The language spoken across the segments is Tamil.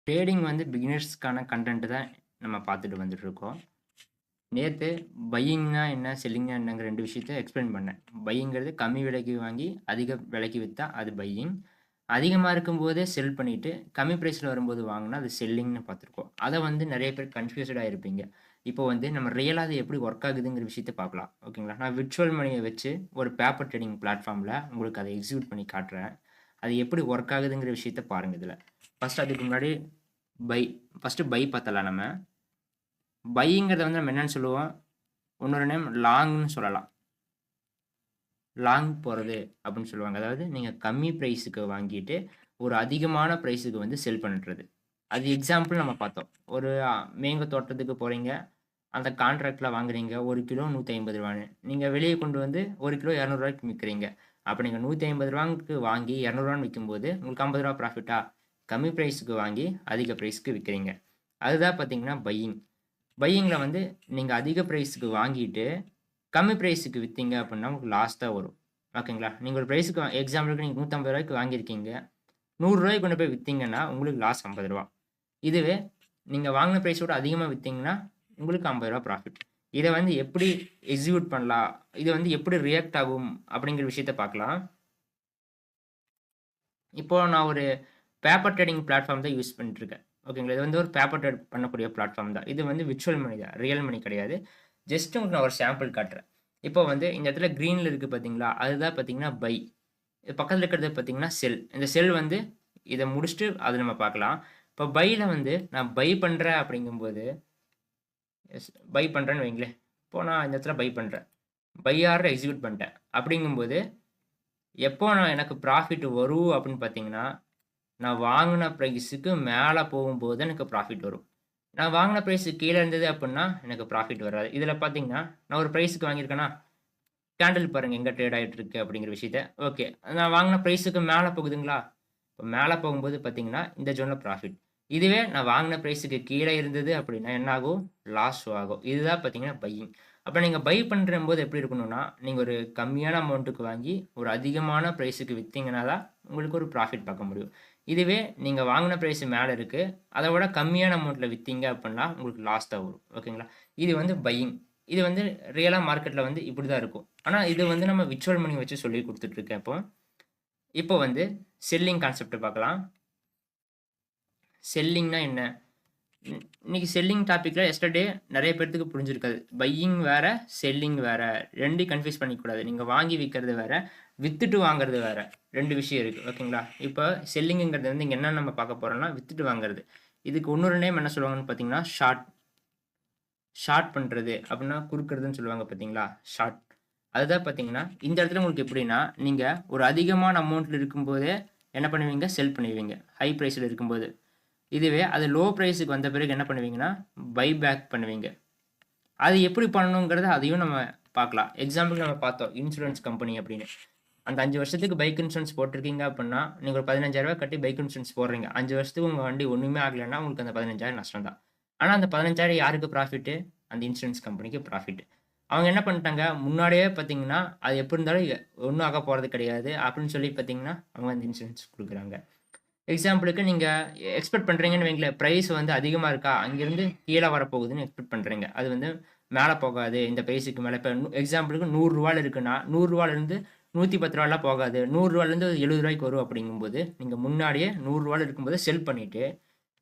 ட்ரேடிங் வந்து பிகினர்ஸ்க்கான கன்டென்ட் தான் நம்ம பார்த்துட்டு வந்துட்டுருக்கோம். நேத்து பையிங்னா என்ன? செல்லிங்னா என்னங்கிற 2 விஷயத்த எக்ஸ்பிளைன் பண்ணேன். பையிங்கிறது கம்மி விலைக்கு வாங்கி அதிக விலைக்கு வித்தா அது பையிங். அதிகமா இருக்கும்போதே செல் பண்ணிட்டு, கம்மி பிரைஸ்ல வரும்போது வாங்குனா அது செல்லிங்ன்னு பார்த்துருக்கோம். அத வந்து நெறைய பேர் கன்ஃப்யூஸ்டா இருப்பீங்க. இப்போ வந்து நம்ம ரியலா அது எப்படி ஒர்க் ஆகுதுங்கிற விஷயத்த பார்க்கலாம். ஓகேங்களா? நான் விர்ச்சுவல் மணிய வச்சு ஒரு பேப்பர் ட்ரேடிங் பிளாட்ஃபார்ம்ல உங்களுக்கு அத எக்ஸிக்யூட் பண்ணி காட்டுறேன். அது எப்படி ஒர்க் ஆகுதுங்கிற விஷயத்த பாருங்க இதுல. அதுக்கு முன்னாடி பை ஃபர்ஸ்ட்டு பை பார்த்தலாம் நம்ம. பைங்கிறத வந்து நம்ம என்னன்னு சொல்லுவோம்? இன்னொரு நேம் லாங்ன்னு சொல்லலாம். லாங் போறது அப்படின்னு சொல்லுவாங்க. அதாவது நீங்க கம்மி பிரைஸுக்கு வாங்கிட்டு, ஒரு அதிகமான பிரைஸுக்கு வந்து செல் பண்றது. அது எக்ஸாம்பிள் நம்ம பார்த்தோம். ஒரு மேங்கோ தோட்டத்துக்கு போறீங்க. அந்த கான்ட்ராக்ட்ல வாங்குறீங்க. 1 கிலோ ரூ. 150ன்னு. நீங்க வெளிய கொண்டு வந்து 1 கிலோ ரூ. 200க்கு விக்கிறீங்க. அப்ப நீங்க ரூ. 150க்கு வாங்கி ரூ. 200ன்னு விக்கும்போது, உங்களுக்கு ரூ. 50 ப்ராஃபிட்டா? கம்மி பிரைஸ்க்கு வாங்கி அதிக பிரைஸ்க்கு விக்கிறீங்க. அதுதான் பார்த்தீங்கன்னா பையிங். பையிங்ல வந்து நீங்க அதிக பிரைஸ்க்கு வாங்கிட்டு, கம்மி பிரைஸ்க்கு வித்தீங்க அப்டின்னா, உங்களுக்கு லாஸ் தான் வரும். ஓகேங்களா? நீங்க ஒரு பிரைஸ்க்கு எக்ஸாம்பிளுக்கு நீங்க ரூ. 150க்கு வாங்கியிருக்கீங்க. ரூ. 100 கொண்டு போய் வித்தீங்கன்னா, உங்களுக்கு லாஸ் ரூ. 50. இதுவே நீங்க வாங்குன பிரைஸோட அதிகமா வித்தீங்கன்னா, உங்களுக்கு ரூ. 50 ப்ராஃபிட். இத வந்து எப்படி எக்ஸிக்யூட் பண்ணலாம்? இது வந்து எப்படி ரியாக்ட் ஆகும்? அப்படிங்கிற விஷயத்த பார்க்கலாம். இப்போ நான் ஒரு பேப்பர் ட்ரேடிங் பிளாட்ஃபார்ம் தான் யூஸ் பண்ணிட்டுருக்கேன். ஓகேங்களா? இது வந்து ஒரு பேப்பர் ட்ரேட் பண்ணக்கூடிய பிளாட்ஃபார்ம் தான். இது வந்து விர்ச்சுவல் மணி தான். ரியல் மணி கிடையாது. ஜஸ்ட் உங்களுக்கு நான் ஒரு சாம்பிள் காட்டுறேன். இப்போ வந்து இந்த இடத்துல கிரீன்ல இருக்கு பார்த்தீங்களா? அதுதான் பார்த்தீங்கன்னா பை. இது பக்கத்துல இருக்கிறது பார்த்தீங்கன்னா செல். இந்த செல் வந்து இத முடிச்சுட்டு அத நம்ம பார்க்கலாம். இப்போ பைல வந்து நான் பை பண்றேன் அப்படிங்கும்போது பை பண்றேன்னு வைங்களேன். இப்போ நான் இந்த இடத்துல பை பண்றேன். பை ஆர்டர் எக்ஸிக்யூட் பண்ணிட்டேன். அப்படிங்கும்போது எப்போ எனக்கு ப்ராஃபிட் வரும் அப்படின்னு பார்த்தீங்கன்னா, நான் வாங்குன பிரைஸுக்கு மேல போகும்போது எனக்கு ப்ராஃபிட் வரும். நான் வாங்குன பிரைஸுக்கு கீழ இருந்தது அப்புட்ன்னா, எனக்கு ப்ராஃபிட் வராது. இதுல பார்த்தீங்கன்னா, நான் ஒரு பிரைஸுக்கு வாங்கியிருக்கேனா, கேண்டில் பாருங்க எங்க ட்ரேட் ஆயிட்டு இருக்கு அப்படிங்கிற விஷயத்த. ஓகே. நான் வாங்குன பிரைஸுக்கு மேல போகுதுங்களா? இப்ப மேல போகும்போது பார்த்தீங்கன்னா, இந்த ஜோன்ல ப்ராஃபிட். இதுவே நான் வாங்குன பிரைஸுக்கு கீழ இருந்தது அப்படின்னா என்ன ஆகும்? லாஸ் ஆகும். இதுதான் பார்த்தீங்கன்னா பையிங். அப்ப நீங்க பை பண்றம்போது எப்படி இருக்கணும்னா, நீங்க ஒரு கம்மியான அமௌண்ட்டுக்கு வாங்கி, ஒரு அதிகமான பிரைஸுக்கு வித்தீங்கன்னா தான், உங்களுக்கு ஒரு ப்ராஃபிட் பார்க்க முடியும். இதுவே நீங்க வாங்குன பிரைஸ் மேல இருக்கு. அத விட கம்மியான அமௌண்ட்ல வித்தீங்க அப்டின்னா, உங்களுக்கு லாஸ் தான் வரும். ஓகேங்களா? இது வந்து பையிங். இது வந்து ரியலா மார்க்கெட்ல வந்து இப்படி தான் இருக்கும். ஆனா இது வந்து நம்ம விர்ச்சுவல் மணி வச்சு சொல்லிக் குடுத்துட்டு இருக்கேன் இப்போ. இப்போ வந்து செல்லிங் கான்செப்ட்ட பார்க்கலாம். செல்லிங்னா என்ன? இன்னைக்கு செல்லிங் டாபிக்ல எஸ்டர்டே நெறைய பேத்துக்கு புரிஞ்சிருக்காது. பையிங் வேற, செல்லிங் வேற. 2யும் கன்ஃப்யூஸ் பண்ணிக்கக்கூடாது. நீங்க வாங்கி விக்கிறது வேற, வித்துட்டு வாங்குறது வேற. 2 விஷயம் இருக்கு. ஓகேங்களா? இப்ப செல்லிங்ங்கிறது வந்து இங்க என்ன நம்ம பார்க்க போறோம்னா, வித்துட்டு வாங்குறது. இதுக்கு இன்னொரு நேம் என்ன சொல்லுவாங்கன்னு பார்த்தீங்கன்னா, ஷார்ட். ஷார்ட் பண்றது அப்டின்னா குறுக்குறதுன்னு சொல்லுவாங்க பார்த்தீங்களா? ஷார்ட். அதுதான் பார்த்தீங்கன்னா, இந்த இடத்துல உங்களுக்கு எப்படின்னா, நீங்க ஒரு அதிகமான அமௌண்ட்ல இருக்கும்போதே என்ன பண்ணுவீங்க? செல் பண்ணுவீங்க. ஹை பிரைஸ்ல இருக்கும்போது. இதுவே அது லோ பிரைஸ்க்கு வந்த பிறகு என்ன பண்ணுவீங்கன்னா, பை பேக் பண்ணுவீங்க. அது எப்படி பண்ணணுங்கிறத அதையும் நம்ம பார்க்கலாம். எக்ஸாம்பிள் நம்ம பார்த்தோம். இன்சூரன்ஸ் கம்பெனி அப்படின்னு. அந்த 5 வருஷத்துக்கு பைக் இன்சூரன்ஸ் போட்டிருக்கீங்க அப்படின்னா, நீங்க ஒரு ரூ. 15,000 கட்டி பைக் இன்சூரன்ஸ் போடுறீங்க. 5 வருஷத்துக்கு உங்க வண்டி ஒண்ணுமே ஆகலன்னா, உங்களுக்கு அந்த 15,000 நஷ்டம் தான். ஆனா அந்த 15,000 யாருக்கு ப்ராஃபிட்டு? அந்த இன்சூரன்ஸ் கம்பெனிக்கு ப்ராஃபிட். அவங்க என்ன பண்ணிட்டாங்க, முன்னாடியே பார்த்தீங்கன்னா, அது எப்படி இருந்தாலும் ஒண்ணும் ஆகப் போறது கிடையாது அப்படின்னு சொல்லி பார்த்தீங்கன்னா, அவங்க அந்த இன்சூரன்ஸ் குடுக்குறாங்க. எக்ஸாம்பிளுக்கு நீங்க எக்ஸ்பெக்ட் பண்றீங்கன்னு வைங்களேன், பிரைஸ் வந்து அதிகமா இருக்கா, அங்கிருந்து கீழ வரப்போகுதுன்னு எக்ஸ்பெக்ட் பண்றீங்க. அது வந்து மேல போகாது. இந்த பிரைஸுக்கு மேல இப்ப எக்ஸாம்பிளுக்கு ரூ. 100 இருக்குன்னா, ரூ. 100லிருந்து ரூ. 110லாம் போகாது. ரூ. 100லிருந்து ரூ. 70க்கு வரும் அப்படிங்கும்போது, நீங்க முன்னாடியே ரூ. 100 இருக்கும்போது செல் பண்ணிட்டு,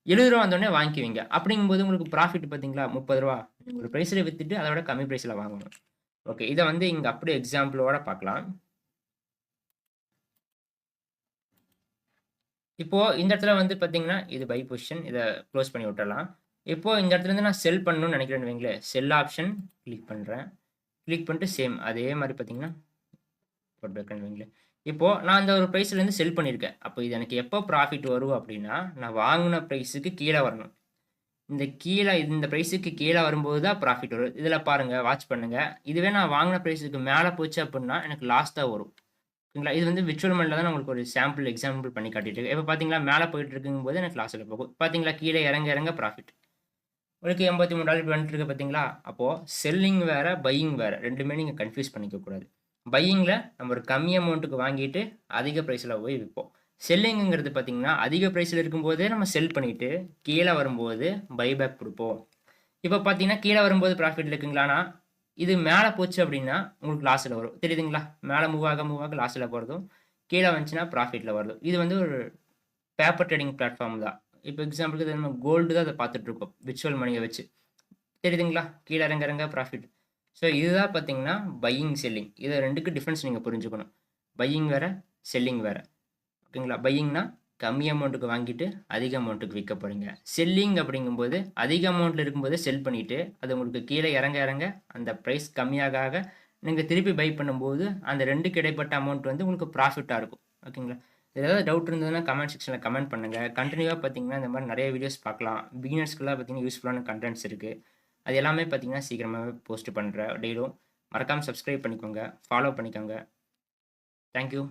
ரூ. 70 வந்தோனே வாங்கிக்குவீங்க. அப்படிங்கும்போது உங்களுக்கு ப்ராஃபிட் பார்த்தீங்களா? ரூ. 30. ஒரு பிரைஸ்ல வித்துட்டு அத விட கம்மி பிரைஸ்ல வாங்கணும். ஓகே. இத வந்து இங்க அப்படியே எக்ஸாம்பிளோட பார்க்கலாம். இப்போ இந்த இடத்துல வந்து பார்த்தீங்கன்னா, இது பை பொசிஷன். இத குளோஸ் பண்ணி விட்டுறலாம். இப்போ இந்த இடத்துலருந்து நான் செல் பண்ணணும்னு நினைக்கிறேன்னு வைங்களேன். செல் ஆப்ஷன் கிளிக் பண்றேன். கிளிக் பண்ணிட்டு சேம் அதே மாரி பார்த்தீங்கன்னா, போட்டு வைக்கிறேன்னு வைங்களேன். இப்போ நான் அந்த ஒரு பிரைஸ்லேருந்து செல் பண்ணியிருக்கேன். அப்போ இது எனக்கு எப்போ ப்ராஃபிட் வரும் அப்டின்னா, நான் வாங்குன பிரைஸுக்கு கீழ வரணும். இந்த பிரைஸுக்கு கீழ வரும்போது தான் ப்ராஃபிட் வரும். இதில பாருங்க, வாட்ச் பண்ணுங்க. இதுவே நான் வாங்குன பிரைஸுக்கு மேல போச்சு அப்டின்னா, எனக்கு லாஸ் தான் வரும். ஓகேங்களா? இது வந்து விர்ச்சுவல் மனில தான் நான் உங்களுக்கு ஒரு சாம்பிள் எக்ஸாம்பிள் பண்ணி காட்டிட்டு இருக்கேன். இப்ப பார்த்தீங்களா, மேல போயிட்டு இருக்குங்கும்போது எனக்கு லாஸ்ல போகும். பார்த்தீங்களா, கீழ இறங்க இறங்க ப்ராஃபிட். உங்களுக்கு $83 இப்படி வந்துட்டு இருக்கு பார்த்தீங்களா? அப்போ செல்லிங் வேற, பையிங் வேற. 2மே நீங்க கன்ஃப்யூஸ் பண்ணிக்க கூடாது. பையிங்ல நம்ம ஒரு கம்மி அமௌண்ட்டுக்கு வாங்கிட்டு அதிக பிரைஸ்ல போய் விப்போம். செல்லிங்கிறது பார்த்தீங்கன்னா, அதிக பிரைஸ்ல இருக்கும்போதே நம்ம செல் பண்ணிட்டு, கீழ வரும்போது பைபேக் குடுப்போம். இப்ப பார்த்தீங்கன்னா, கீழ வரும்போது ப்ராஃபிட்ல இருக்குங்களான்னா, இது மேல போச்சு அப்டின்னா, உங்களுக்கு லாஸ்ல வரும். தெரியுதுங்களா? மேல மூவ் ஆக லாஸ்ல போறதும், கீழ வந்துச்சுன்னா ப்ராஃபிட்ல வரதும். இது வந்து ஒரு பேப்பர் ட்ரேடிங் பிளாட்ஃபார்ம் தான். இப்ப எக்ஸாம்பிளுக்கு இது நம்ம கோல்டு தான் அத பார்த்துட்டு இருக்கோம். விர்ச்சுவல் மணிய வச்சு. தெரியுதுங்களா? கீழ இறங்க இறங்க ப்ராஃபிட். ஸோ இதுதான் பார்த்தீங்கன்னா, பையிங், செல்லிங். இது 2க்கும் டிஃபரன்ஸ் நீங்க புரிஞ்சுக்கணும். பையிங் வேற, செல்லிங் வேற. ஓகேங்களா? பையிங்னா கம்மி அமௌண்ட்டுக்கு வாங்கிட்டு, அதிக அமௌண்ட்டுக்கு விக்க போறீங்க. செல்லிங் அப்படிங்கும்போது, அதிக அமௌண்ட்ல இருக்கும்போதே செல் பண்ணிட்டு, அது உங்களுக்கு கீழ இறங்க இறங்க அந்த பிரைஸ் கம்மியாக ஆக, நீங்க திருப்பி பை பண்ணும்போது, அந்த 2க்கு இடைப்பட்ட அமௌண்ட் வந்து உங்களுக்கு ப்ராஃபிட்டா இருக்கும். ஓகேங்களா? ஏதாவது டவுட் இருந்ததுன்னா கமெண்ட் செக்ஷன்ல கமெண்ட் பண்ணுங்க. கன்டினியூவா பார்த்தீங்கன்னா, இந்த மாரி நெறைய வீடியோஸ் பார்க்கலாம். பிகினர்ஸ்க்குலாம் பார்த்தீங்கன்னா, யூஸ்ஃபுல்லான கன்டென்ட்ஸ் இருக்கு. அது எல்லாமே பார்த்தீங்கன்னா, சீக்கிரமாவே போஸ்ட் பண்றேன் டெய்லியும். மறக்காம சப்ஸ்கிரைப் பண்ணிக்கோங்க. ஃபாலோ பண்ணிக்கோங்க. Thank you.